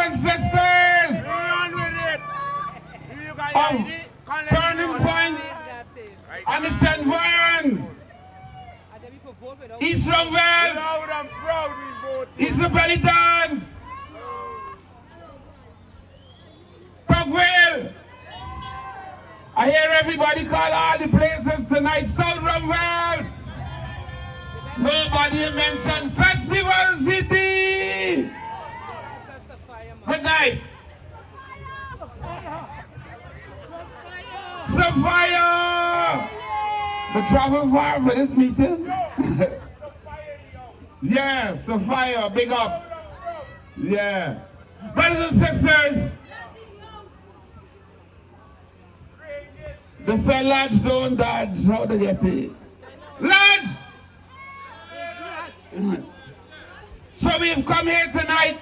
and sisters of Turning Point and its environs, East Tucville, East Penitence, Tucville. I hear everybody call all the places tonight. South Tucville. Nobody mentioned Festival City. Good night. Sapphire. The travel far for this meeting. Yes, Sapphire, big up. Yeah. Brothers and sisters, they say lads don't dodge. How they get it? Lads! So we've come here tonight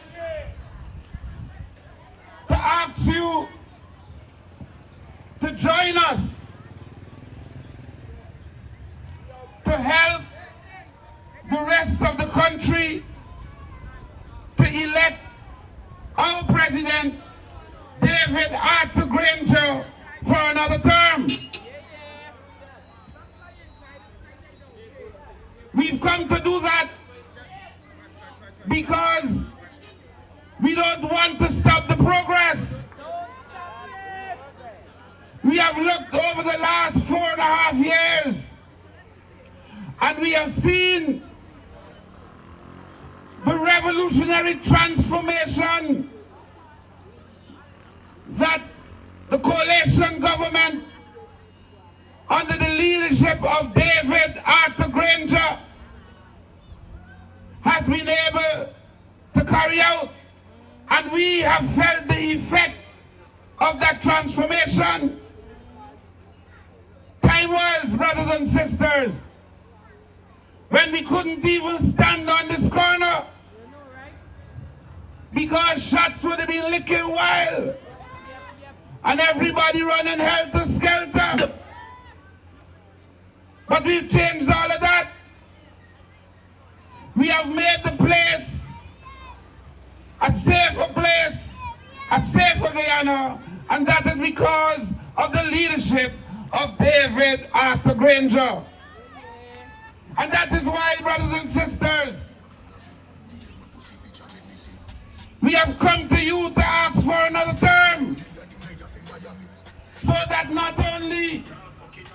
to ask you to join us to help the rest of the country to elect our president, David Arthur Granger, for another term. We've come to do that because we don't want to stop the progress. We have looked over the last 4.5 years and we have seen the revolutionary transformation that the coalition government under the leadership of David Arthur Granger has been able to carry out, and we have felt the effect of that transformation. Time was, brothers and sisters, when we couldn't even stand on this corner because shots would have been licking wild and everybody running helter-skelter. But we've changed all of that. We have made the place a safer place, a safer Guyana, and that is because of the leadership of David Arthur Granger. And that is why, brothers and sisters, we have come to you to ask for another term, so that not only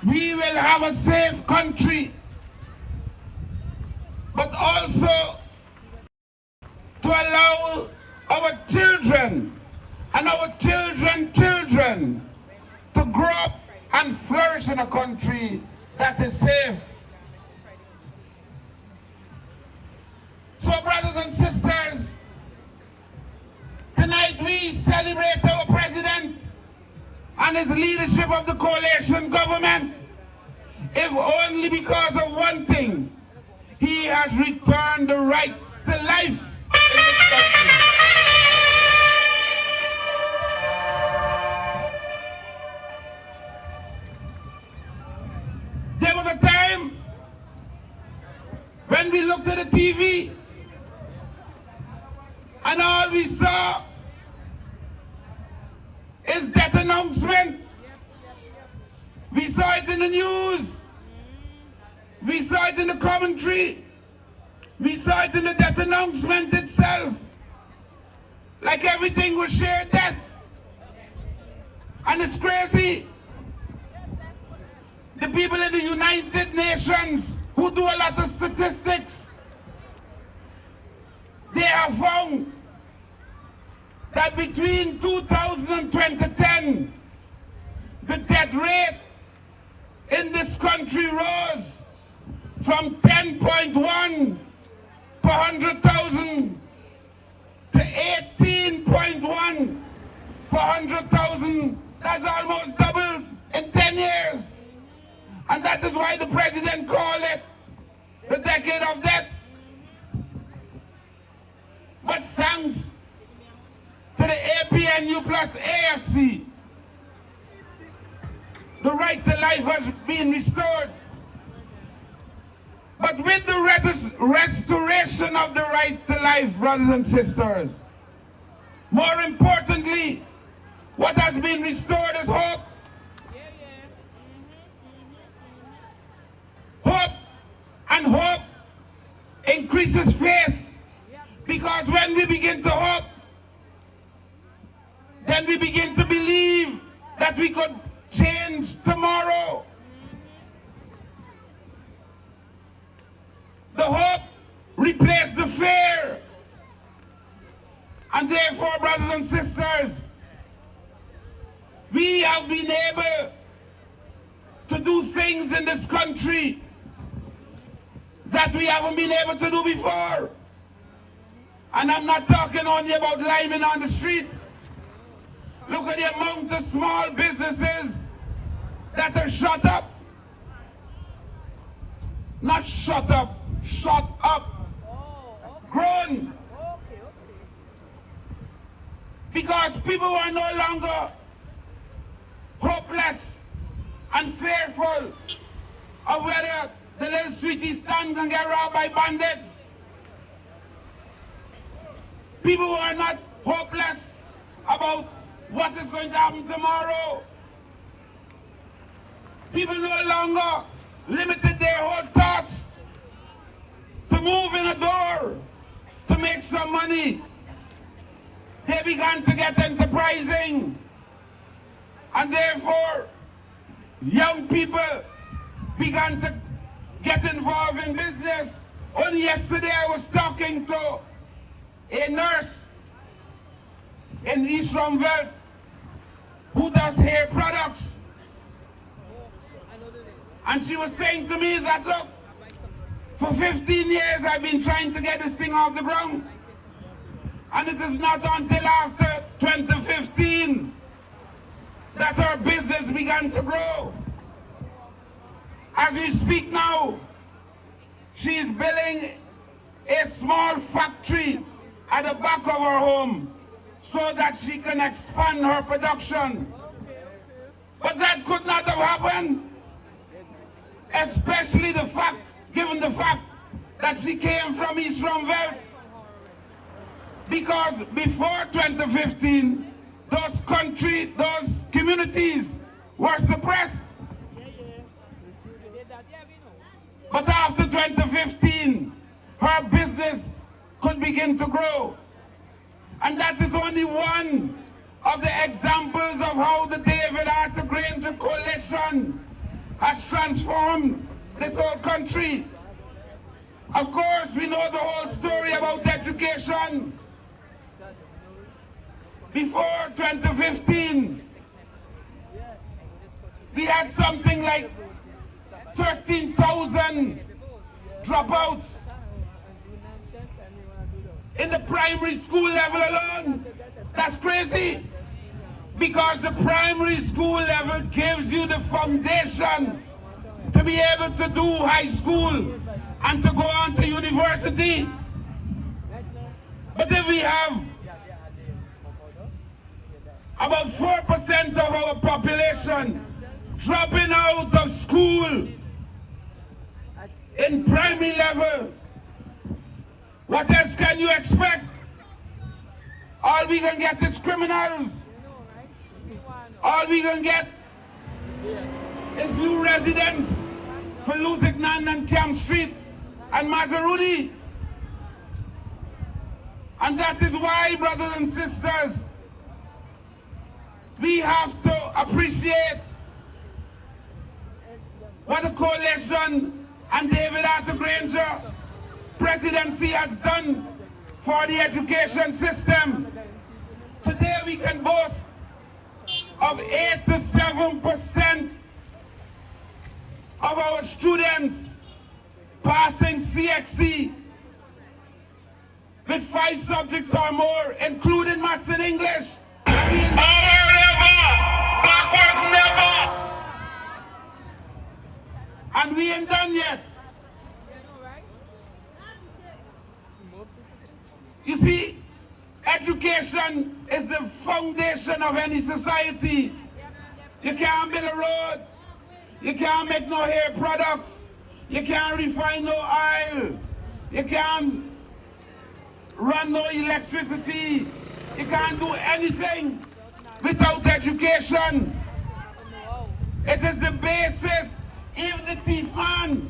we will have a safe country, but also to allow our children and our children's children to grow up and flourish in a country that is safe. So, brothers and sisters, tonight we celebrate our president and his leadership of the coalition government, if only because of one thing: he has returned the right to life in this country. There was a time when we looked at the TV and all we saw is death announcement. We saw it in the news. We saw it in the commentary. We saw it in the death announcement itself. Like everything was shared death. And it's crazy. The people in the United Nations who do a lot of statistics, they have found that between 2000 and 2010, the death rate in this country rose from 10.1 per 100,000 to 18.1 per 100,000. That's almost doubled in 10 years. And that is why the president called it the decade of death. But thanks to the APNU plus AFC, the right to life has been restored. But with the restoration of the right to life, brothers and sisters, More importantly, what has been restored is hope. Hope, and hope increases faith. Because when we begin to hope, then we begin to believe that we could change tomorrow. The hope replaced the fear. And therefore, brothers and sisters, we have been able to do things in this country that we haven't been able to do before. And I'm not talking only about liming on the streets. Look at the amount of small businesses that are shut up. Not shut up, shut up. Grown. Because people are no longer hopeless and fearful of whether the little sweetie stand can get robbed by bandits. People are not hopeless about what is going to happen tomorrow. People no longer limited their whole thoughts to move in a door to make some money. They began to get enterprising, and therefore young people began to get involved in business. Only yesterday I was talking to a nurse in East Tucville who does hair products. And she was saying to me that, look, for 15 years I've been trying to get this thing off the ground. And it is not until after 2015 that her business began to grow. As we speak now, she is building a small factory at the back of her home so that she can expand her production. But that could not have happened, especially given the fact that she came from East Tucville. Because before 2015, those communities were suppressed. But after 2015, her business could begin to grow. And that is only one of the examples of how the David Arthur Granger Coalition has transformed this whole country. Of course, we know the whole story about education. Before 2015, we had something like 13,000 dropouts in the primary school level alone. That's crazy, because the primary school level gives you the foundation to be able to do high school and to go on to university. But if we have about 4% of our population dropping out of school in primary level, what else can you expect? All we can get is criminals. All we can get is new residents for Lusignan and Camp Street and Mazaruni. And that is why, brothers and sisters, we have to appreciate what the coalition and David Arthur Granger presidency has done for the education system. Today we can boast of 8 to 7% of our students passing CXC with 5 subjects or more, including maths and English. Backwards never! And we ain't done yet. You see, education is the foundation of any society. You can't build a road. You can't make no hair products. You can't refine no oil. You can't run no electricity You can't do anything without education. It is the basis. Even the thief man,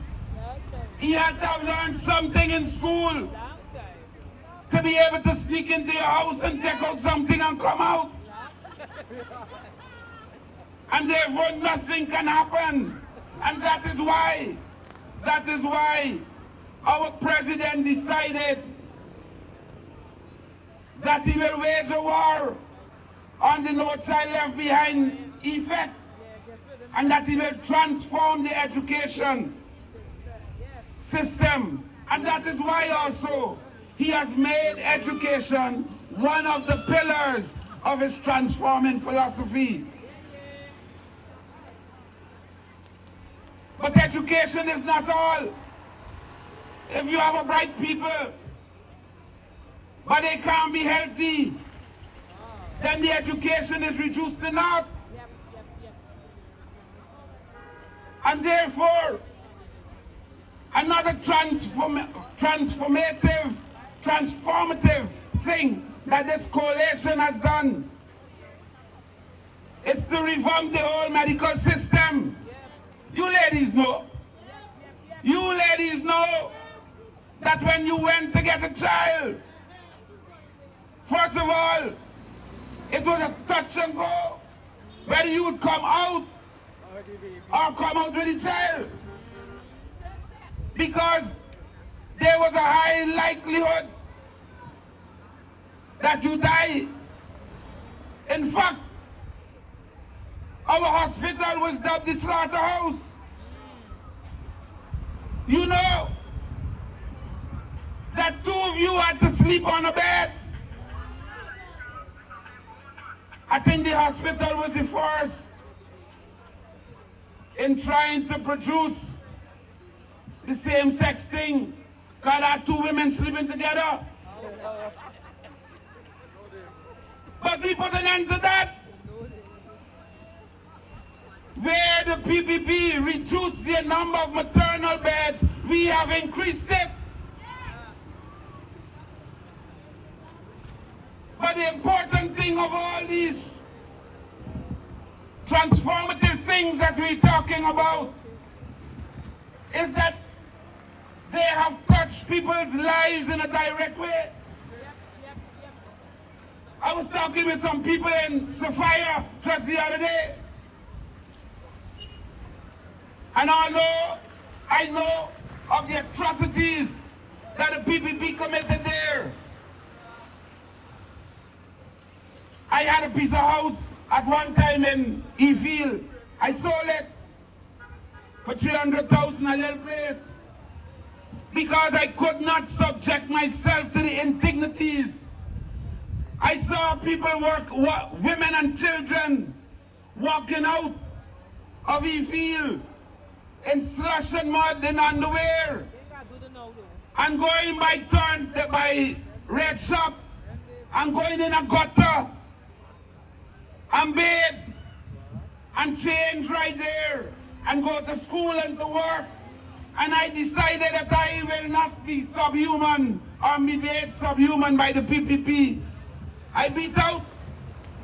he had to have learned something in school to be able to sneak into your house and take out something and come out. And therefore nothing can happen. And that is why our president decided that he will wage a war on the No Child Left Behind effect, and that he will transform the education system. And that is why also he has made education one of the pillars of his transforming philosophy. But education is not all. If you have a bright people, but they can't be healthy, then the education is reduced to naught. And therefore, another transformative thing that this coalition has done is to revamp the whole medical system. You ladies know that when you went to get a child, first of all, it was a touch and go, whether you would come out or come out with the child, because there was a high likelihood that you die. In fact, our hospital was dubbed the slaughterhouse. You know that 2 of you had to sleep on a bed. I think the hospital was the first in trying to produce the same-sex thing. Because I had 2 women sleeping together. But we put an end to that. Where the PPP reduced the number of maternal beds, we have increased it. But the important thing of all these transformative things that we're talking about is that they have touched people's lives in a direct way. I was talking with some people in Sophia just the other day. And although I know of the atrocities that the PPP committed there, I had a piece of house at one time in Tucville. I sold it for $300,000, a little place, because I could not subject myself to the indignities. I saw people women and children walking out of Tucville in slush and mud in underwear, and going by Red Shop, and going in a gutter and bathe and change right there and go to school and to work. And I decided that I will not be subhuman or be made subhuman by the PPP. I beat out.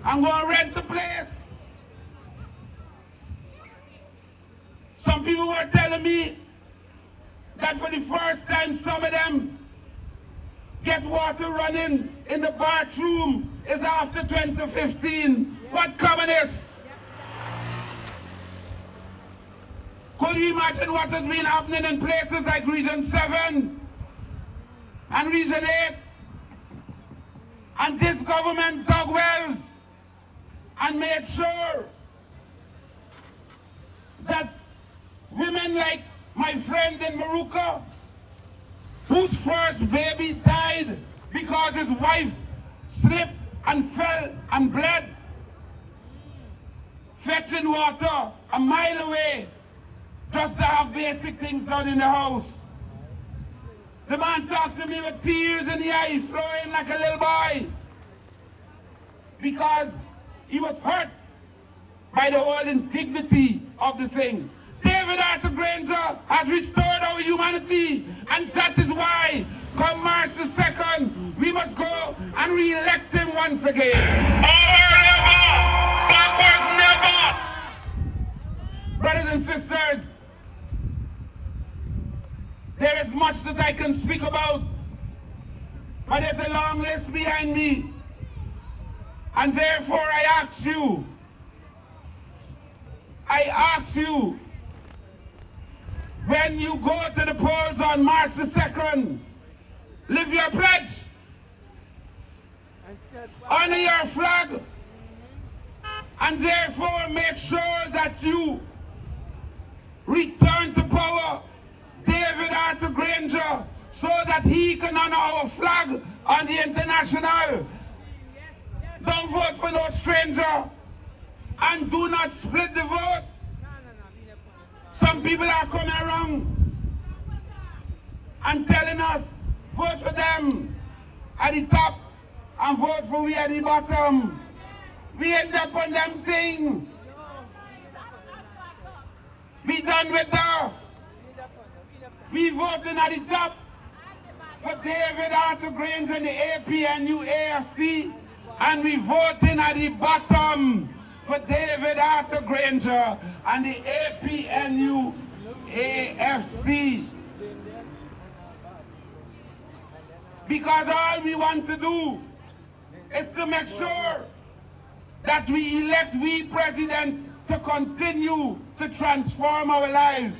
I'm going to rent the place. Some people were telling me that for the first time some of them get water running in the bathroom is after 2015. What communists? Could you imagine what has been happening in places like Region 7 and Region 8? And this government dug wells and made sure that women like my friend in Maruka, whose first baby died because his wife slipped and fell and bled, fetching water a mile away just to have basic things done in the house. The man talked to me with tears in the eyes, flowing like a little boy, because he was hurt by the whole indignity of the thing. David Arthur Granger has restored our humanity, and that is why come March the 2nd, we must go and re-elect him once again. Forward never! Backwards never! Brothers and sisters, there is much that I can speak about, but there's a long list behind me. And therefore I ask you, when you go to the polls on March the 2nd, live your pledge, honor your flag, and therefore make sure that you return to power David Arthur Granger so that he can honor our flag on the international. Don't vote for no stranger, and do not split the vote. Some people are coming around and telling us, vote for them at the top and vote for we at the bottom. We end up on them thing. We done with that. We voting at the top for David Arthur Granger, the APNU AFC, and we voting at the bottom for David Arthur Granger and the APNU AFC. Because all we want to do is to make sure that we elect we president to continue to transform our lives,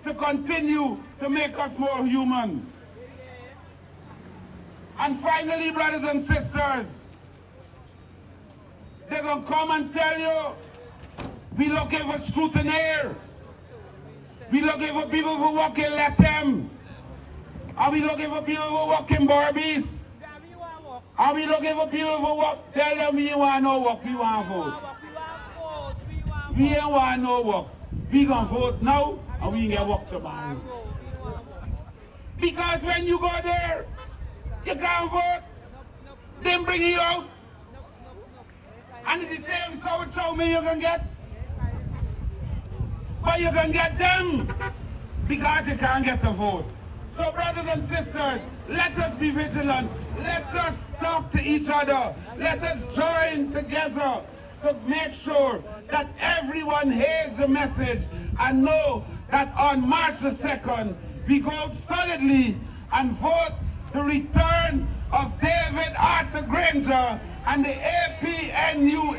to continue to make us more human. And finally, brothers and sisters, they're going to come and tell you, we looking for scrutineer. We looking for people who work in Latam. Are we looking for people who work in Barbies? Are we looking for people who work? Tell them we don't want no work, we want vote. We don't want no work. We going to vote now and we get work tomorrow. Because when you go there, you can't vote. They bring you out. And it's the same so me you can get. But you can get them because you can't get the vote. So brothers and sisters, let us be vigilant. Let us talk to each other. Let us join together to make sure that everyone hears the message and know that on March the 2nd, we go solidly and vote the return of David Arthur Granger and the APNUAF.